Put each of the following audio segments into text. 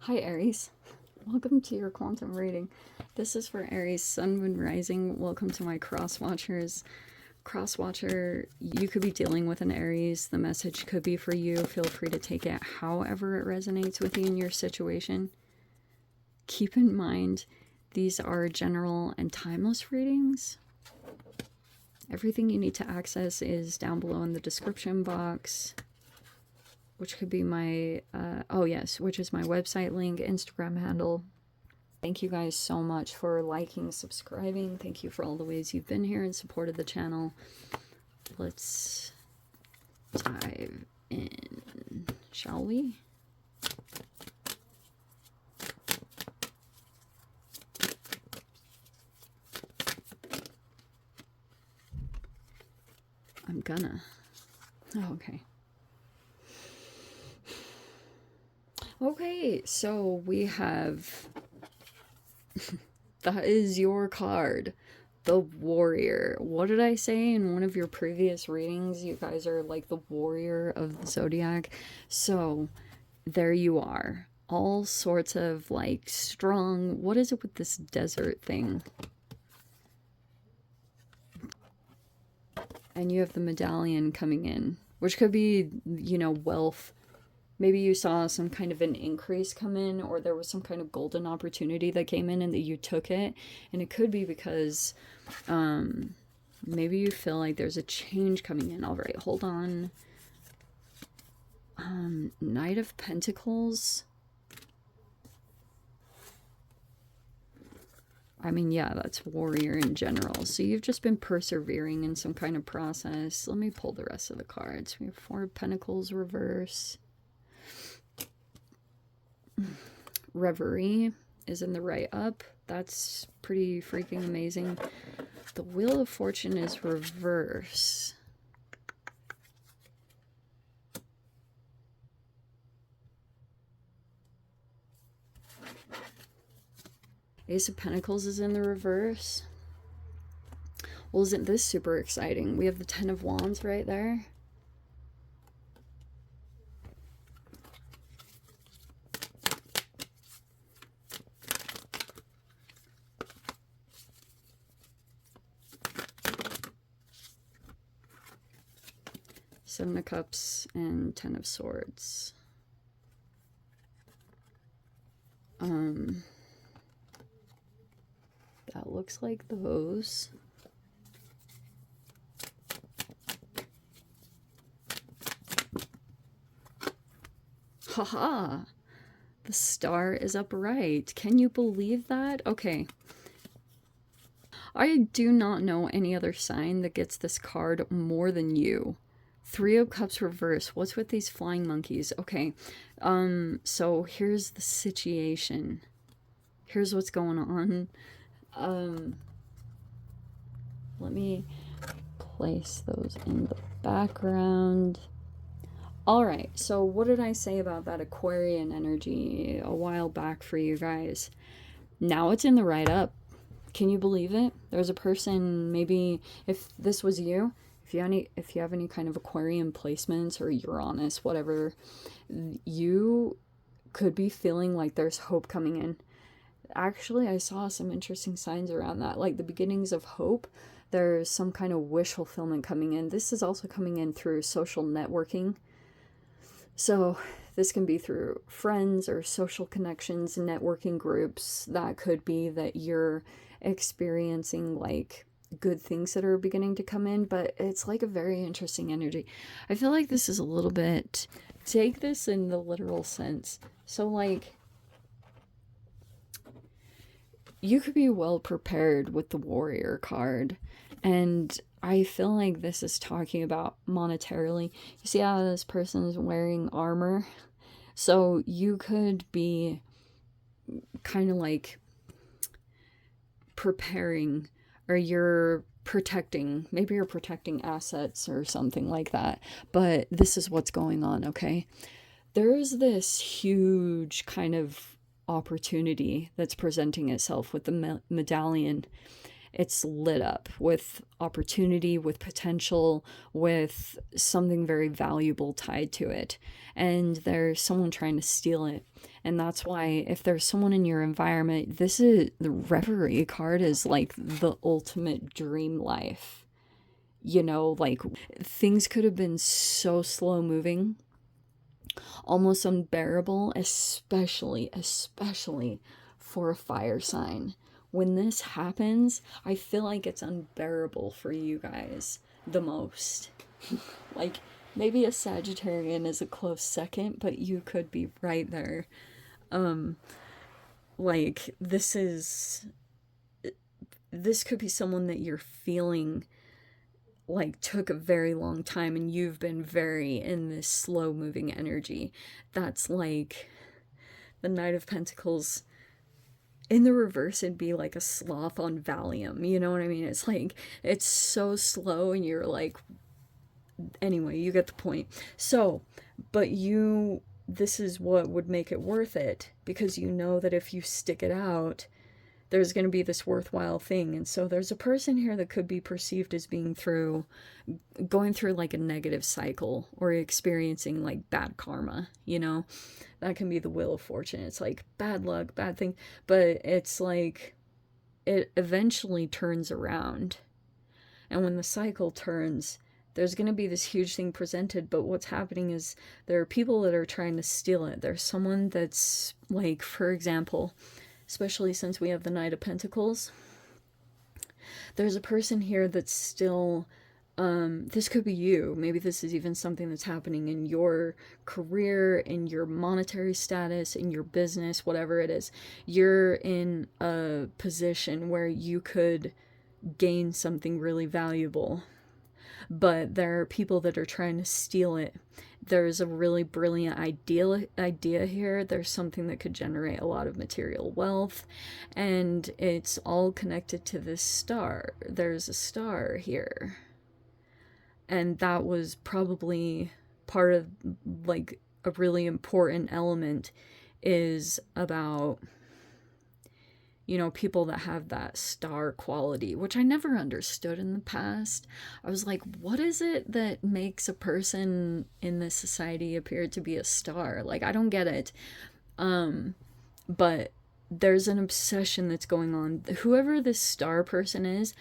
Hi Aries, welcome to your quantum reading. This is for Aries, Sun, Moon, Rising. Welcome to my cross watchers. Cross watcher, you could be dealing with an Aries. The message could be for you. Feel free to take it however it resonates with you in your situation. Keep in mind, these are general and timeless readings. Everything you need to access is down below in the description box, which could be my, which is my website link, Instagram handle. Thank you guys so much for liking, subscribing. Thank you for all the ways you've been here and supported the channel. Let's dive in, shall we? I'm gonna. Oh, okay. Okay, so we have, that is your card, the Warrior. What did I say in one of your previous readings? You guys are like the warrior of the zodiac. So there you are. All sorts of like strong, what is it with this desert thing? And you have the medallion coming in, which could be, you know, wealth. Maybe you saw some kind of an increase come in, or there was some kind of golden opportunity that came in and that you took it. And it could be because maybe you feel like there's a change coming in. All right, hold on. Knight of Pentacles. I mean, yeah, that's warrior in general. So you've just been persevering in some kind of process. Let me pull the rest of the cards. We have Four of Pentacles reverse. Reverie is in the right up. That's pretty freaking amazing. The Wheel of Fortune is reverse. Ace of Pentacles is in the reverse. Well, isn't this super exciting? We have the Ten of Wands right there. Seven of Cups and Ten of Swords. That looks like those. Haha! The star is upright. Can you believe that? Okay. I do not know any other sign that gets this card more than you. Three of Cups reverse. What's with these flying monkeys? Okay. So here's the situation. Here's what's going on. Let me place those in the background. All right, so what did I say about that Aquarian energy a while back for you guys? Now it's in the right up. Can you believe it? There's a person, maybe if this was you, if you have any kind of Aquarian placements or Uranus, whatever, you could be feeling like there's hope coming in. Actually, I saw some interesting signs around that, like the beginnings of hope. There's some kind of wish fulfillment coming in. This is also coming in through social networking. So this can be through friends or social connections, networking groups. That could be that you're experiencing like good things that are beginning to come in, but it's like a very interesting energy. I feel like this is a little bit, take this in the literal sense. So like, you could be well prepared with the Warrior card, and I feel like this is talking about monetarily. You see how this person is wearing armor? So you could be kind of like preparing, or you're protecting, maybe you're protecting assets or something like that. But this is what's going on, okay? There's this huge kind of opportunity that's presenting itself with the medallion. It's lit up with opportunity, with potential, with something very valuable tied to it. And there's someone trying to steal it. And that's why if there's someone in your environment, this is the Reverie card is like the ultimate dream life. You know, like things could have been so slow moving, almost unbearable, especially for a fire sign. When this happens, I feel like it's unbearable for you guys the most. Like, maybe a Sagittarian is a close second, but you could be right there. Like, this could be someone that you're feeling like took a very long time, and you've been very in this slow moving energy. That's like the Knight of Pentacles. In the reverse, it'd be like a sloth on Valium. You know what I mean? It's like, it's so slow, and you're like, anyway, you get the point. So, but this is what would make it worth it, because you know that if you stick it out, there's going to be this worthwhile thing. And so there's a person here that could be perceived as going through like a negative cycle, or experiencing like bad karma, you know? That can be the Wheel of Fortune. It's like bad luck, bad thing, but it's like it eventually turns around. And when the cycle turns, there's going to be this huge thing presented, but what's happening is there are people that are trying to steal it. There's someone that's like, for example, especially since we have the Knight of Pentacles, there's a person here that's still, this could be you. Maybe this is even something that's happening in your career, in your monetary status, in your business, whatever it is. You're in a position where you could gain something really valuable, but there are people that are trying to steal it. There's a really brilliant idea here. There's something that could generate a lot of material wealth, and it's all connected to this star. There's a star here, and that was probably part of like a really important element, is about, you know, people that have that star quality, which I never understood in the past. I was like, what is it that makes a person in this society appear to be a star? Like, I don't get it. But there's an obsession that's going on. Whoever this star person is,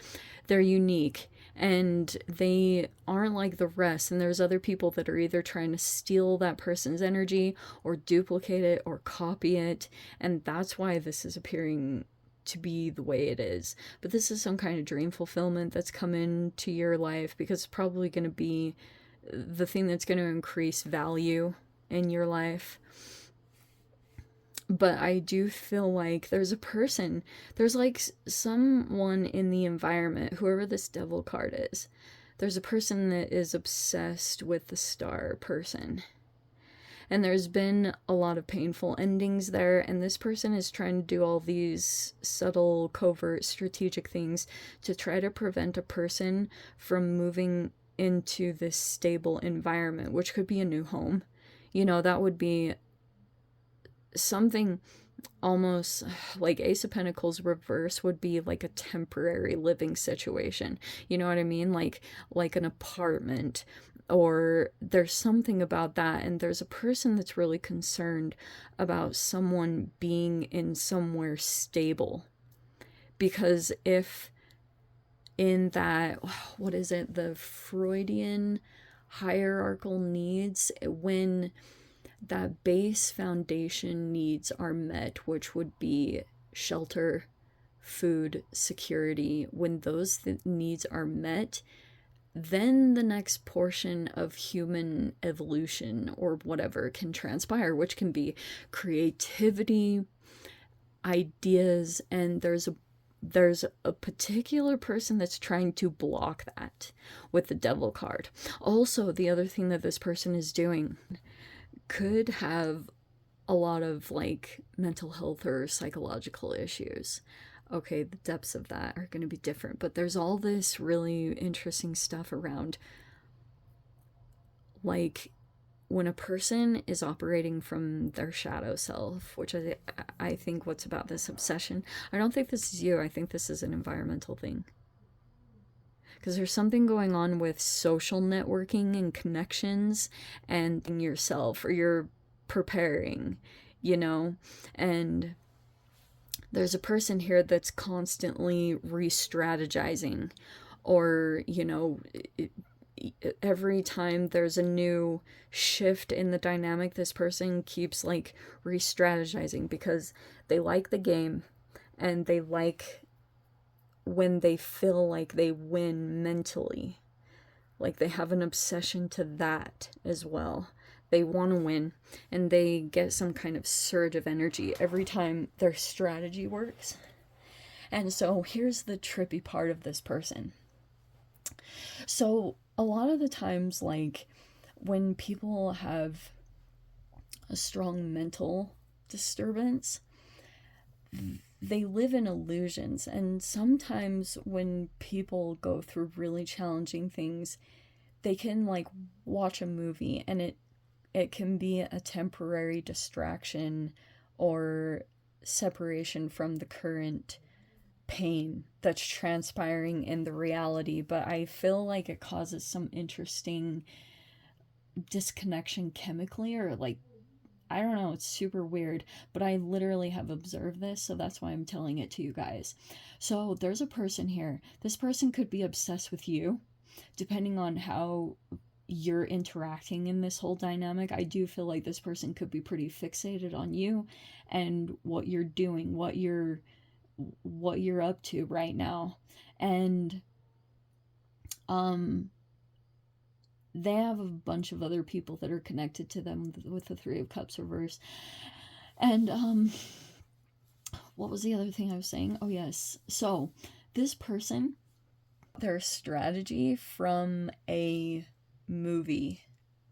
they're unique, and they aren't like the rest. And there's other people that are either trying to steal that person's energy, or duplicate it, or copy it. And that's why this is appearing to be the way it is. But this is some kind of dream fulfillment that's come into your life, because it's probably going to be the thing that's going to increase value in your life. But I do feel like there's like someone in the environment, whoever this Devil card is, there's a person that is obsessed with the star person. And there's been a lot of painful endings there, and this person is trying to do all these subtle, covert, strategic things to try to prevent a person from moving into this stable environment, which could be a new home. You know, that would be something almost like Ace of Pentacles reverse would be like a temporary living situation. You know what I mean? Like an apartment, or there's something about that. And there's a person that's really concerned about someone being in somewhere stable, because if in that, what is it, the Freudian hierarchical needs, when that base foundation needs are met, which would be shelter, food, security, when those needs are met, then the next portion of human evolution or whatever can transpire, which can be creativity, ideas, and there's a particular person that's trying to block that with the Devil card. Also, the other thing that this person is doing could have a lot of like mental health or psychological issues. Okay, the depths of that are going to be different, but there's all this really interesting stuff around, like, when a person is operating from their shadow self, which I think what's about this obsession. I don't think this is you. I think this is an environmental thing. Because there's something going on with social networking and connections and yourself, or you're preparing. you know? And there's a person here that's constantly re-strategizing, or, you know, every time there's a new shift in the dynamic, this person keeps like re-strategizing because they like the game, and they like when they feel like they win mentally. Like they have an obsession to that as well. They want to win, and they get some kind of surge of energy every time their strategy works. And so here's the trippy part of this person. So a lot of the times, like when people have a strong mental disturbance, they live in illusions. And sometimes when people go through really challenging things, they can like watch a movie, and it can be a temporary distraction or separation from the current pain that's transpiring in the reality. But I feel like it causes some interesting disconnection chemically, or like, I don't know, it's super weird, but I literally have observed this, so that's why I'm telling it to you guys. So there's a person here. This person could be obsessed with you, depending on how you're interacting in this whole dynamic. I do feel like this person could be pretty fixated on you and what you're doing, what you're up to right now. And they have a bunch of other people that are connected to them with the Three of Cups reverse. And what was the other thing I was saying? Oh yes, so this person, their strategy from a movie,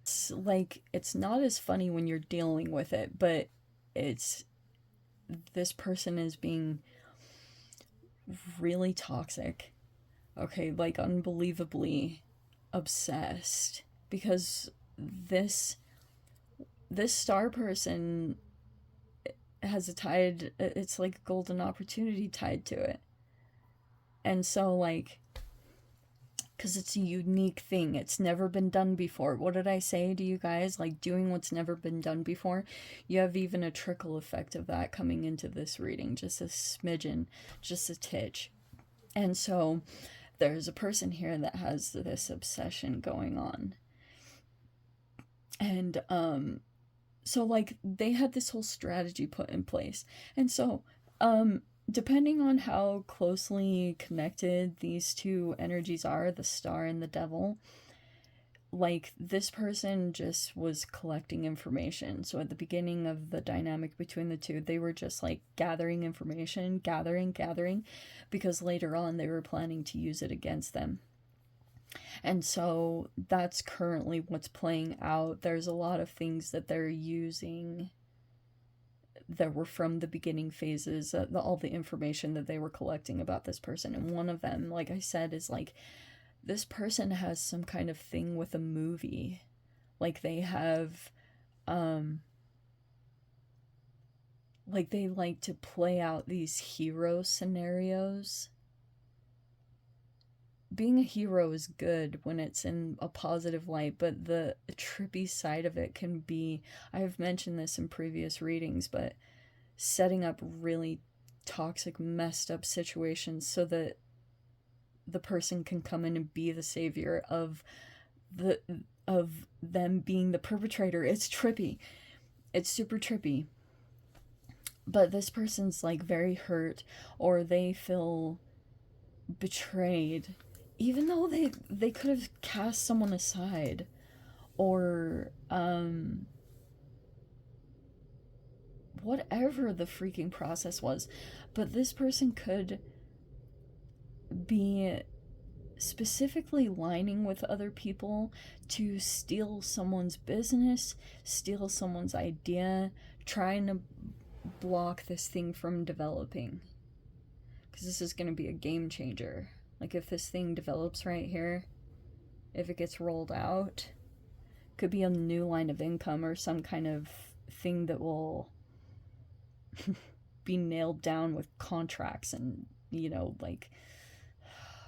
it's like, it's not as funny when you're dealing with it, but it's, this person is being really toxic, okay, like unbelievably obsessed, because this star person has a tide, it's like a golden opportunity tied to it. And so like, because it's a unique thing, it's never been done before. What did I say to you guys? Like, doing what's never been done before. You have even a trickle effect of that coming into this reading, just a smidgen, just a titch. And so there's a person here that has this obsession going on. And so like they had this whole strategy put in place. And so depending on how closely connected these two energies are, the star and the devil, like this person just was collecting information. So at the beginning of the dynamic between the two, they were just like gathering information, gathering, because later on they were planning to use it against them. And so that's currently what's playing out. There's a lot of things that they're using that were from the beginning phases, all the information that they were collecting about this person. And one of them, like I said, is like, this person has some kind of thing with a movie. Like they have, like they like to play out these hero scenarios. Being a hero is good when it's in a positive light, but the trippy side of it can be, I've mentioned this in previous readings, but setting up really toxic, messed up situations so that the person can come in and be the savior of them being the perpetrator. It's trippy. It's super trippy. But this person's like very hurt, or they feel betrayed, even though they could have cast someone aside, or whatever the freaking process was. But this person could be specifically lining with other people to steal someone's business, steal someone's idea, trying to block this thing from developing. Because this is going to be a game changer. Like, if this thing develops right here, if it gets rolled out, could be a new line of income or some kind of thing that will be nailed down with contracts and, you know, like,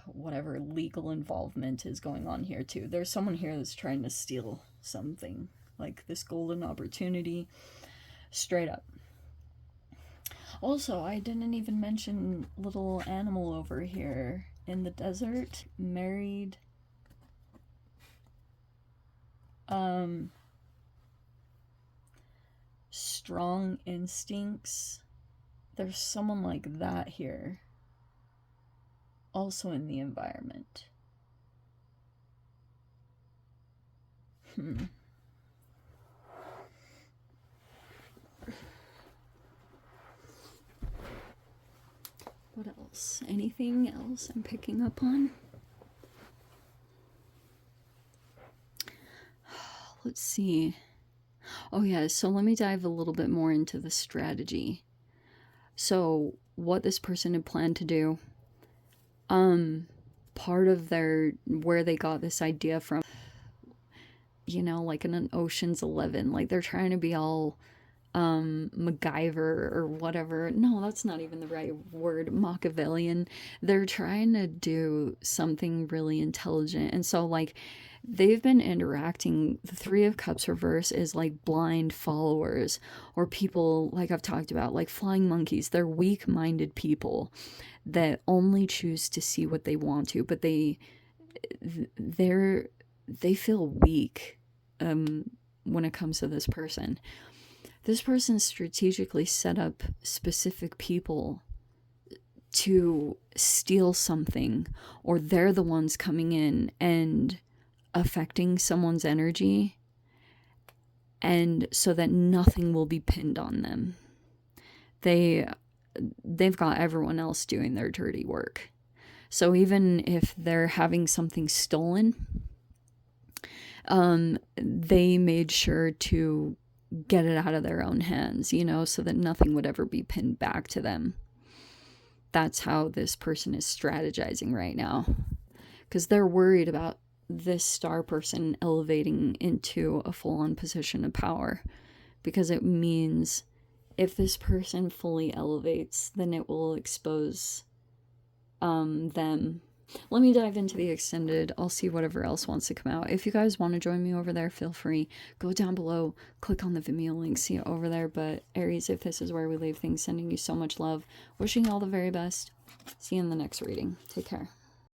whatever legal involvement is going on here too. There's someone here that's trying to steal something, like this golden opportunity, straight up. Also, I didn't even mention little animal over here in the desert, married. Strong instincts. There's someone like that here. Also in the environment. What else? Anything else I'm picking up on? Let's see. Oh yeah, so let me dive a little bit more into the strategy. So what this person had planned to do, part of where they got this idea from, you know, like in an Ocean's 11, like they're trying to be all MacGyver or whatever. No, that's not even the right word. Machiavellian. They're trying to do something really intelligent. And so like they've been interacting. The Three of Cups reverse is like blind followers, or people like I've talked about, like flying monkeys. They're weak-minded people that only choose to see what they want to, but they feel weak when it comes to this person. This person strategically set up specific people to steal something, or they're the ones coming in and affecting someone's energy, and so that nothing will be pinned on them. They've got everyone else doing their dirty work. So even if they're having something stolen, they made sure to get it out of their own hands, you know, so that nothing would ever be pinned back to them. That's how this person is strategizing right now, because they're worried about this star person elevating into a full-on position of power, because it means if this person fully elevates, then it will expose them. Let me dive into the extended. I'll see whatever else wants to come out. If you guys want to join me over there, feel free. Go down below, click on the Vimeo link, see it over there. But Aries, if this is where we leave things, sending you so much love. Wishing you all the very best. See you in the next reading. Take care.